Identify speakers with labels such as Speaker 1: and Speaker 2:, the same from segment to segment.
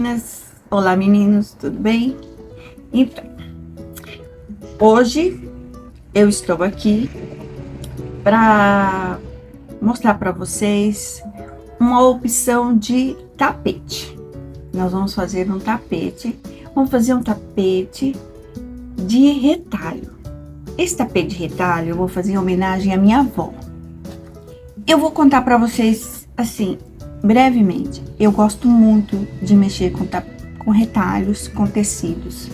Speaker 1: meninas! Olá, meninos, tudo bem? Então, hoje eu estou aqui para mostrar para vocês uma opção de tapete. Nós vamos fazer um tapete, de retalho. Esse tapete de retalho eu vou fazer em homenagem à minha avó. Eu vou contar para vocês assim, brevemente. Eu gosto muito de mexer com retalhos, com tecidos.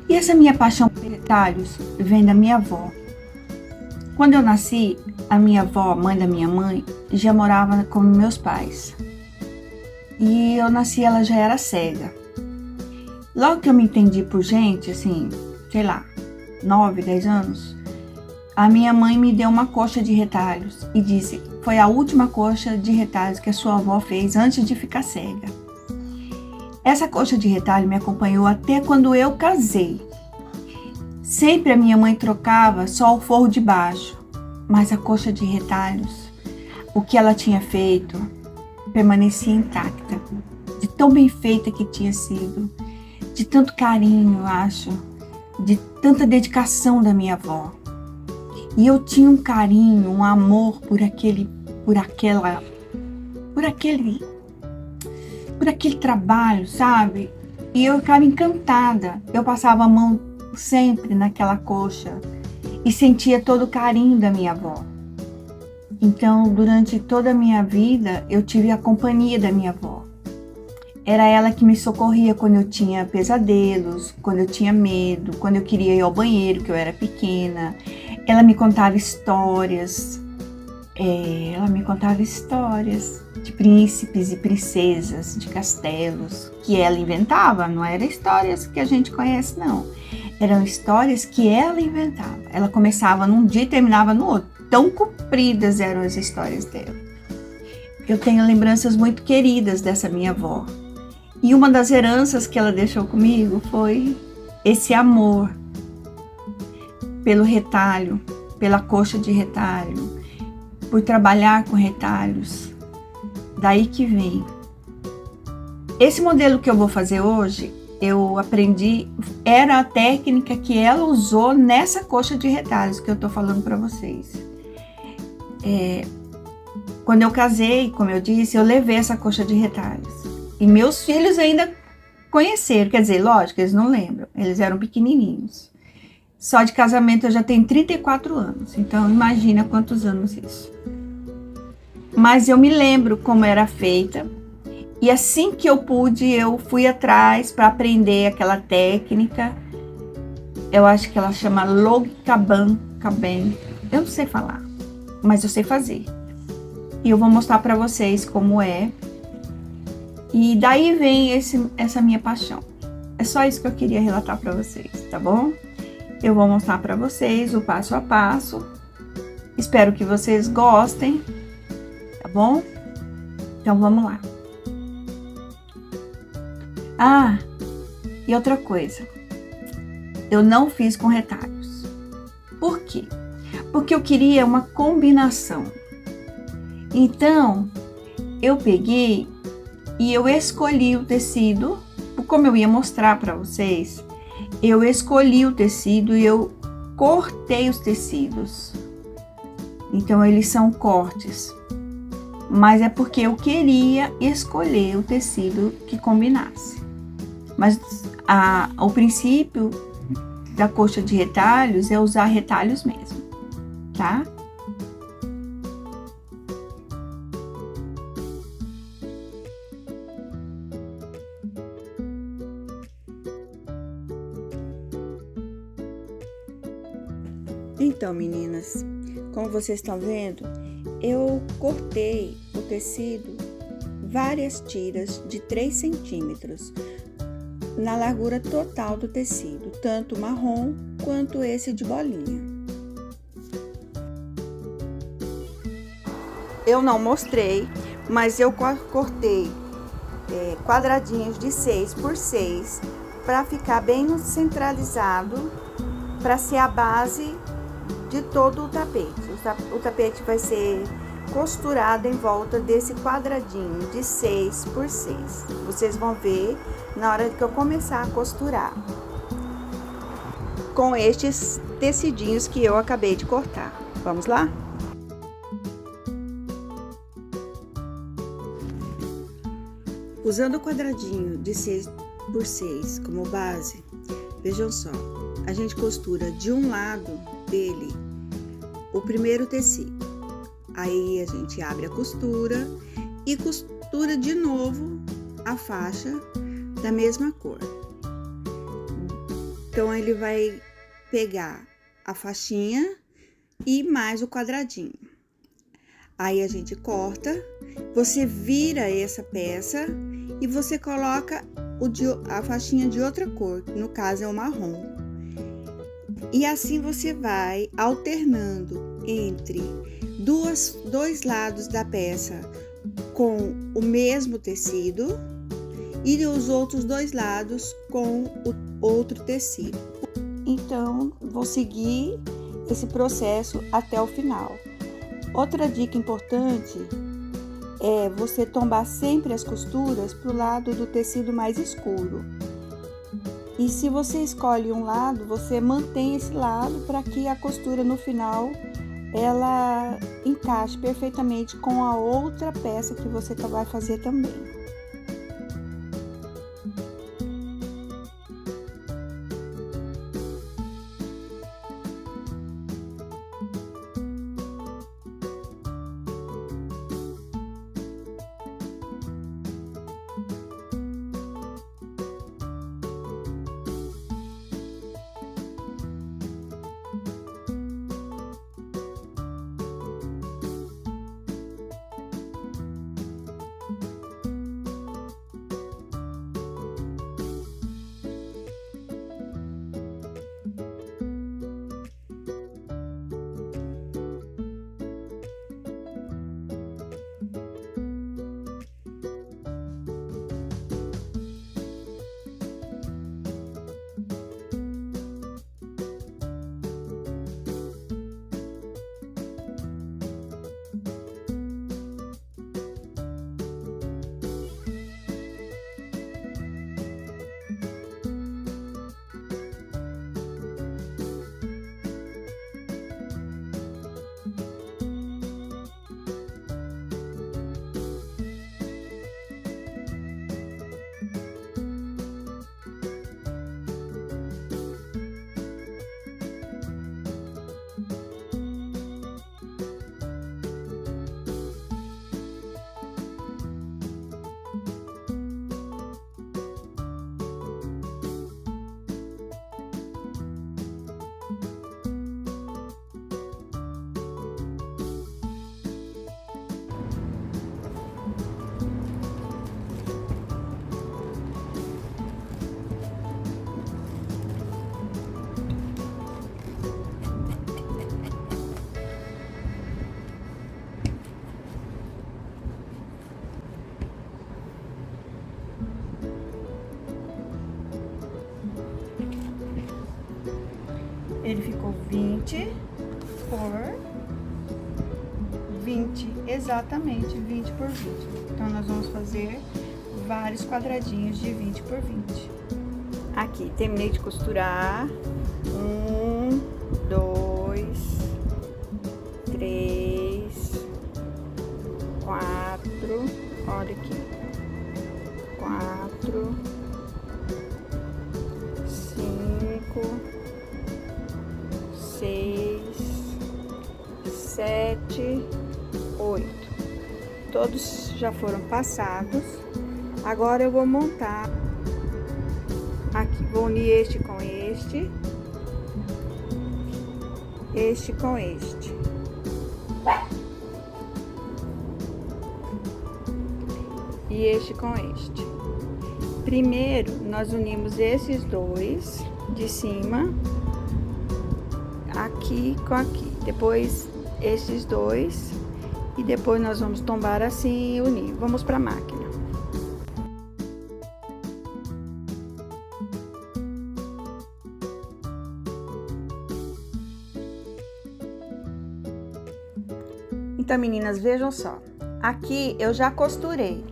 Speaker 1: E essa minha paixão por retalhos vem da minha avó. Quando eu nasci, a minha avó, mãe da minha mãe, já morava com meus pais. E eu nasci, ela já era cega. Logo que eu me entendi por gente, assim, sei lá, 9, 10 anos, a minha mãe me deu uma coxa de retalhos e disse: foi a última coxa de retalhos que a sua avó fez antes de ficar cega. Essa coxa de retalho me acompanhou até quando eu casei. Sempre a minha mãe trocava só o forro de baixo, mas a coxa de retalhos, o que ela tinha feito, permanecia intacta, de tão bem feita que tinha sido, de tanto carinho, eu acho, de tanta dedicação da minha avó. E eu tinha um carinho, um amor por aquele trabalho, sabe? E eu ficava encantada. Eu passava a mão sempre naquela coxa e sentia todo o carinho da minha avó. Então, durante toda a minha vida, eu tive a companhia da minha avó. Era ela que me socorria quando eu tinha pesadelos, quando eu tinha medo, quando eu queria ir ao banheiro, que eu era pequena. Ela me contava histórias. De príncipes e princesas, de castelos, que ela inventava. Não eram histórias que a gente conhece, não. Eram histórias que ela inventava. Ela começava num dia e terminava no outro. Tão compridas eram as histórias dela. Eu tenho lembranças muito queridas dessa minha avó. E uma das heranças que ela deixou comigo foi esse amor pelo retalho, pela coxa de retalho, por trabalhar com retalhos. Daí que vem. Esse modelo que eu vou fazer hoje, eu aprendi, era a técnica que ela usou nessa coxa de retalhos que eu tô falando para vocês. Quando eu casei, como eu disse, eu levei essa coxa de retalhos. E meus filhos ainda conheceram, quer dizer, lógico, eles não lembram, eles eram pequenininhos. Só de casamento eu já tenho 34 anos, então imagina quantos anos isso. Mas eu me lembro como era feita, e assim que eu pude, eu fui atrás para aprender aquela técnica. Eu acho que ela chama log cabin, eu não sei falar, mas eu sei fazer. E eu vou mostrar para vocês como é. E daí vem essa minha paixão. É só isso que eu queria relatar para vocês, tá bom? Eu vou mostrar para vocês o passo a passo. Espero que vocês gostem, tá bom? Então vamos lá. E outra coisa. Eu não fiz com retalhos. Por quê? Porque eu queria uma combinação. Então, eu peguei e eu escolhi o tecido, como eu ia mostrar para vocês. Eu escolhi o tecido e eu cortei os tecidos. Então, eles são cortes. Mas é porque eu queria escolher o tecido que combinasse. Mas o princípio da coxa de retalhos é usar retalhos mesmo, tá? Então, meninas, como vocês estão vendo, eu cortei o tecido várias tiras de 3 centímetros na largura total do tecido, tanto marrom quanto esse de bolinha. Eu não mostrei, mas eu cortei quadradinhos de 6 por 6 para ficar bem centralizado, para ser a base de todo o tapete. O tapete vai ser costurado em volta desse quadradinho de 6 por 6. Vocês vão ver na hora que eu começar a costurar com estes tecidinhos que eu acabei de cortar. Vamos lá? Usando o quadradinho de 6 por 6 como base, vejam só, a gente costura de um lado dele o primeiro tecido. Aí a gente abre a costura e costura de novo a faixa da mesma cor. Então ele vai pegar a faixinha e mais o quadradinho. Aí a gente corta, você vira essa peça e você coloca a faixinha de outra cor, que no caso é o marrom. E assim você vai alternando entre dois lados da peça com o mesmo tecido e os outros dois lados com o outro tecido. Então, vou seguir esse processo até o final. Outra dica importante é você tombar sempre as costuras para o lado do tecido mais escuro. E se você escolhe um lado, você mantém esse lado para que a costura no final ela encaixe perfeitamente com a outra peça que você vai fazer também. Ele ficou 20 por 20, exatamente 20 por 20. Então, nós vamos fazer vários quadradinhos de 20 por 20. Aqui, terminei de costurar. 1, 2, 3, 4, olha aqui. 4, 5, 6, 7, 8. Todos já foram passados. Agora eu vou montar aqui, vou unir este com este com este. E este com este. Primeiro, nós unimos esses dois de cima, aqui com aqui. Depois, esses dois. E depois nós vamos tombar assim e unir. Vamos para a máquina. Então, meninas, vejam só. Aqui eu já costurei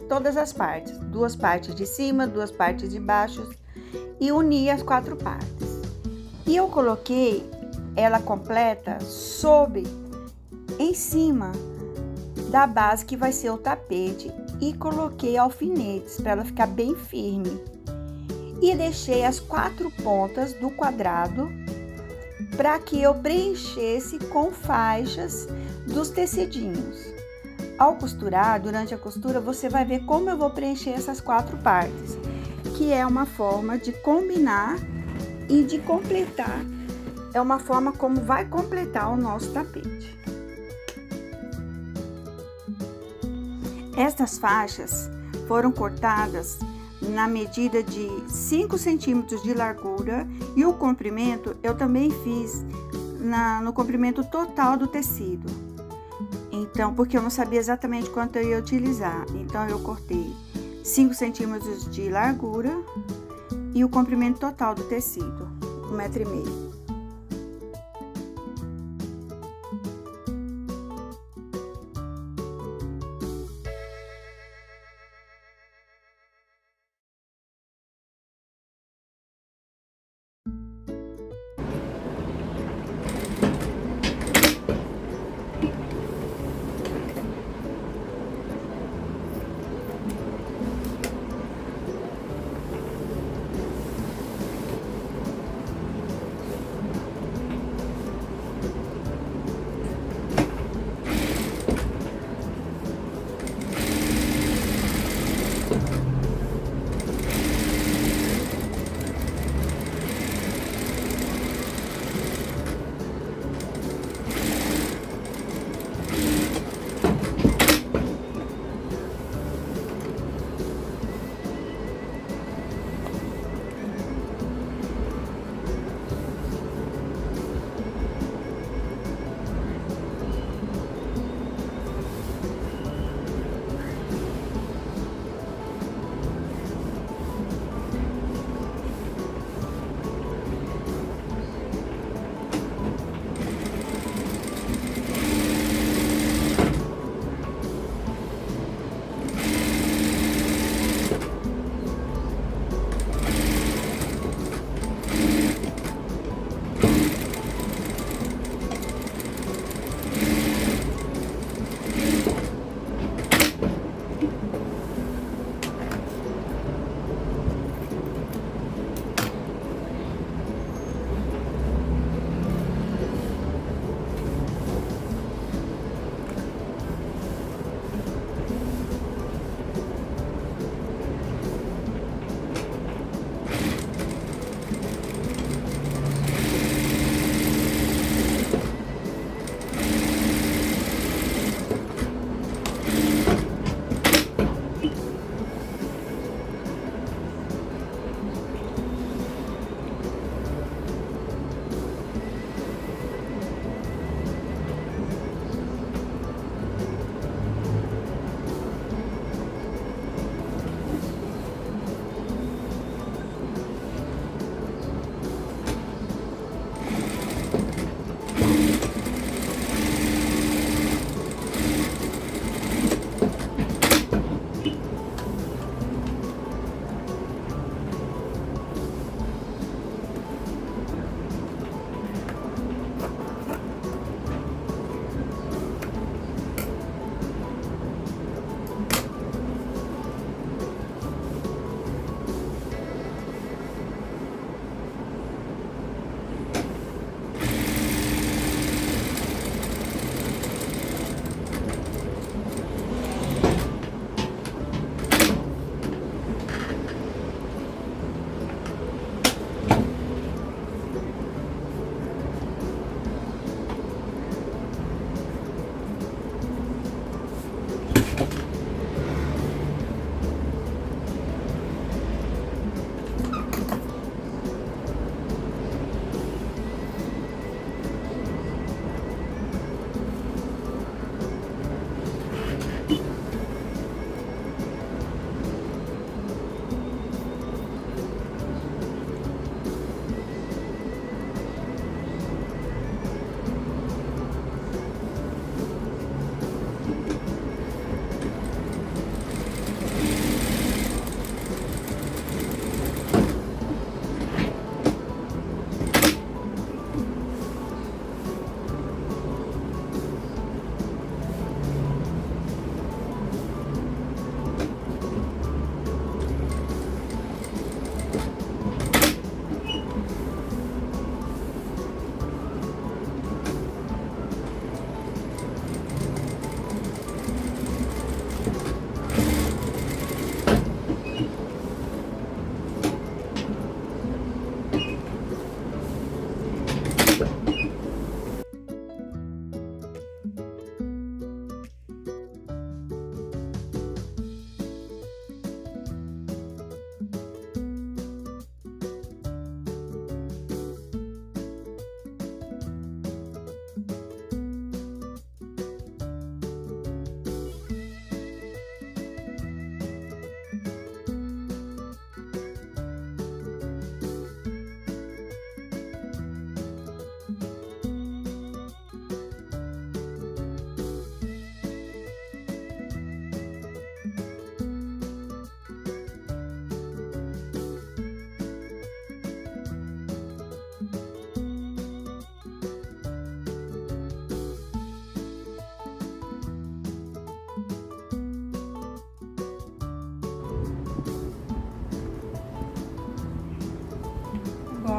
Speaker 1: todas as partes. 2 partes de cima, 2 partes de baixo e uni as 4 partes. E eu coloquei ela completa em cima da base que vai ser o tapete e coloquei alfinetes para ela ficar bem firme. E deixei as 4 pontas do quadrado para que eu preenchesse com faixas dos tecidinhos. Ao costurar, durante a costura, você vai ver como eu vou preencher essas 4 partes, que é uma forma de combinar e de completar, é uma forma como vai completar o nosso tapete. Estas faixas foram cortadas na medida de 5 centímetros de largura e o comprimento eu também fiz no comprimento total do tecido. Então, porque eu não sabia exatamente quanto eu ia utilizar, então eu cortei 5 centímetros de largura e o comprimento total do tecido, 1,5 metro.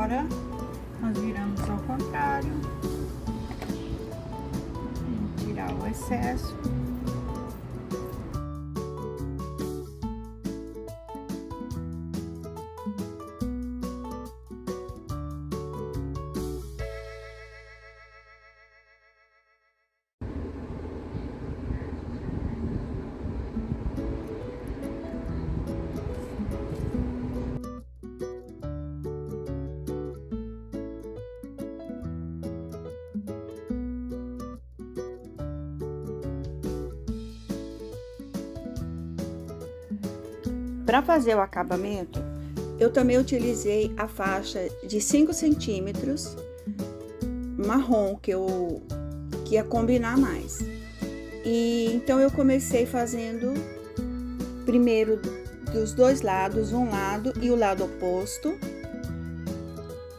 Speaker 1: agora nós viramos ao contrário. Vamos tirar o excesso. Para fazer o acabamento, eu também utilizei a faixa de 5 centímetros marrom, que ia combinar mais. E então eu comecei fazendo primeiro dos dois lados, um lado e o lado oposto,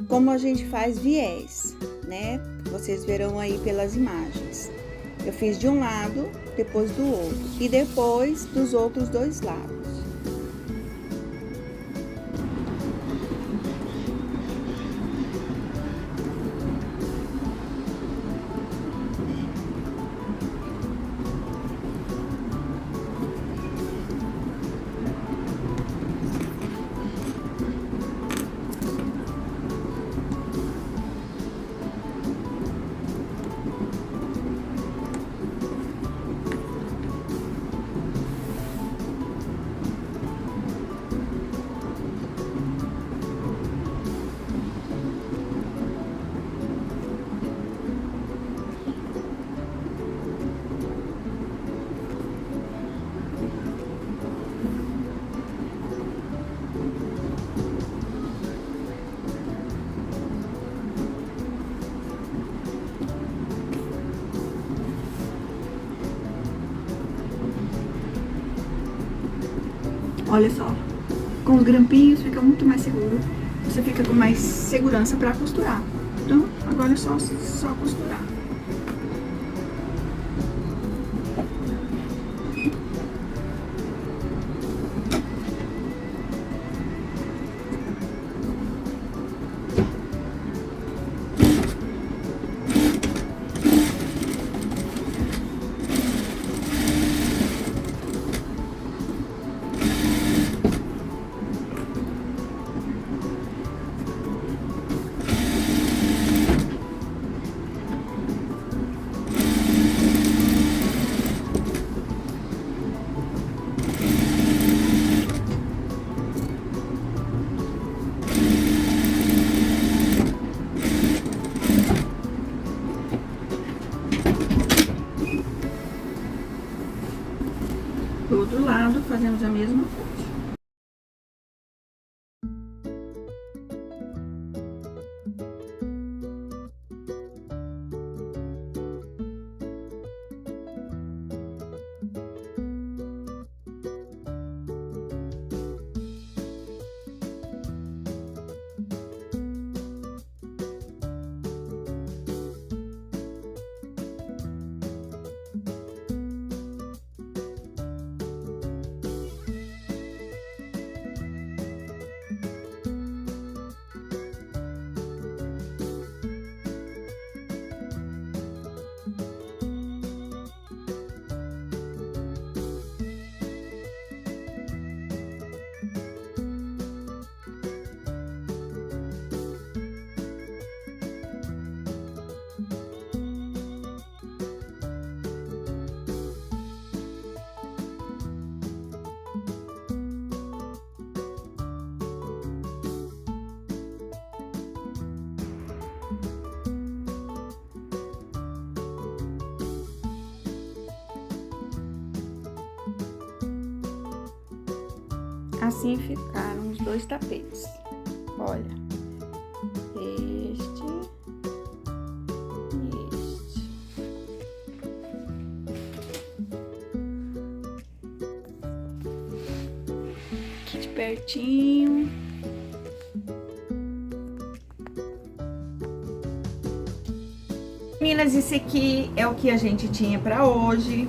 Speaker 1: como a gente faz viés, né? Vocês verão aí pelas imagens. Eu fiz de um lado, depois do outro, e depois dos outros dois lados. Olha só, com os grampinhos fica muito mais seguro, você fica com mais segurança para costurar. Então, agora é só costurar. Do outro lado, fazemos a mesma coisa. Assim ficaram os dois tapetes. Olha, este e este. Aqui de pertinho. Meninas, esse aqui é o que a gente tinha pra hoje,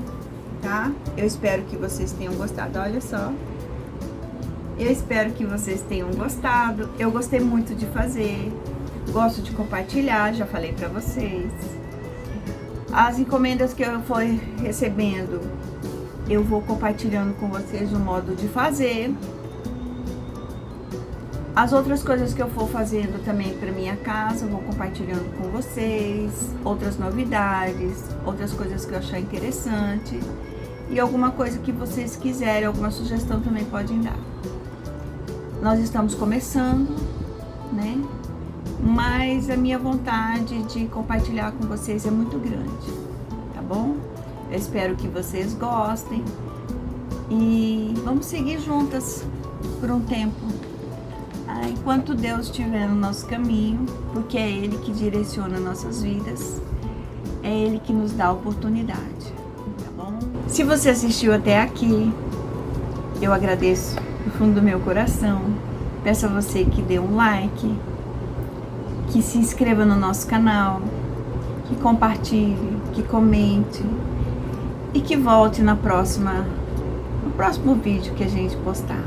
Speaker 1: tá? Eu espero que vocês tenham gostado. Olha só. Eu espero que vocês tenham gostado. Eu gostei muito de fazer. Gosto de compartilhar, já falei para vocês. As encomendas que eu for recebendo, eu vou compartilhando com vocês o modo de fazer. As outras coisas que eu for fazendo também para minha casa, eu vou compartilhando com vocês. Outras novidades, outras coisas que eu achar interessante. E alguma coisa que vocês quiserem, alguma sugestão também podem dar. Nós estamos começando, né? Mas a minha vontade de compartilhar com vocês é muito grande, tá bom? Eu espero que vocês gostem e vamos seguir juntas por um tempo, enquanto Deus estiver no nosso caminho, porque é Ele que direciona nossas vidas, é Ele que nos dá a oportunidade, tá bom? Se você assistiu até aqui, eu agradeço do fundo do meu coração. Peço a você que dê um like, que se inscreva no nosso canal, que compartilhe, que comente e que volte no próximo vídeo que a gente postar.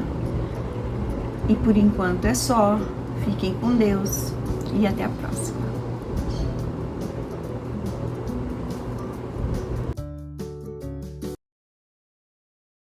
Speaker 1: E por enquanto é só. Fiquem com Deus e até a próxima.